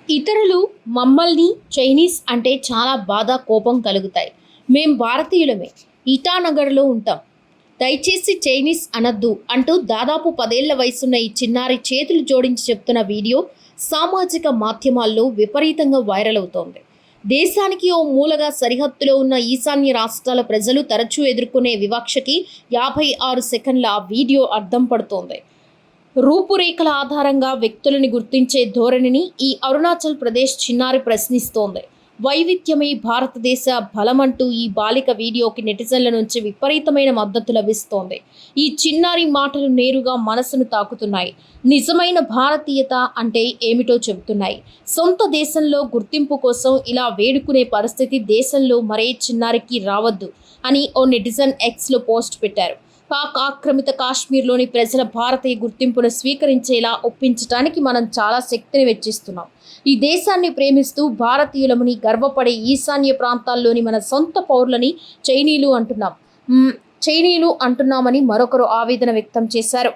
ఇతరులు మమ్మల్ని చైనీస్ అంటే చాలా బాధ కోపం కలుగుతాయి. మేం భారతీయులమే, ఇటానగర్లో ఉంటాం, దయచేసి చైనీస్ అనద్దు అంటూ దాదాపు 10 ఏళ్ల వయసున్న ఈ చిన్నారి చేతులు జోడించి చెప్తున్న వీడియో సామాజిక మాధ్యమాల్లో విపరీతంగా వైరల్ అవుతోంది. దేశానికి ఓ మూలగా సరిహద్దులో ఉన్న ఈశాన్య రాష్ట్రాల ప్రజలు తరచూ ఎదుర్కొనే వివక్షకి 56 సెకన్ల ఆ వీడియో అద్దం పడుతోంది. రూపురేఖల ఆధారంగా వ్యక్తులని గుర్తించే ధోరణిని ఈ అరుణాచల్ ప్రదేశ్ చిన్నారి ప్రశ్నిస్తోంది. వైవిధ్యమే భారతదేశ బలమంటూ ఈ బాలిక వీడియోకి నెటిజన్ల నుంచి విపరీతమైన మద్దతు లభిస్తోంది. ఈ చిన్నారి మాటలు నేరుగా మనసును తాకుతున్నాయి. నిజమైన భారతీయత అంటే ఏమిటో చెబుతున్నాయి. సొంత దేశంలో గుర్తింపు కోసం ఇలా వేడుకునే పరిస్థితి దేశంలో మరే చిన్నారికి రావద్దు అని ఓ నెటిజన్ ఎక్స్లో పోస్ట్ పెట్టారు. పాక్ ఆక్రమిత కాశ్మీర్లోని ప్రజల భారతీయ గుర్తింపును స్వీకరించేలా ఒప్పించడానికి మనం చాలా శక్తిని వెచ్చిస్తున్నాం. ఈ దేశాన్ని ప్రేమిస్తూ భారతీయులమని గర్వపడే ఈశాన్య ప్రాంతాల్లోని మన సొంత పౌరులని చైనీయులు అంటున్నామని మరొకరు ఆవేదన వ్యక్తం చేశారు.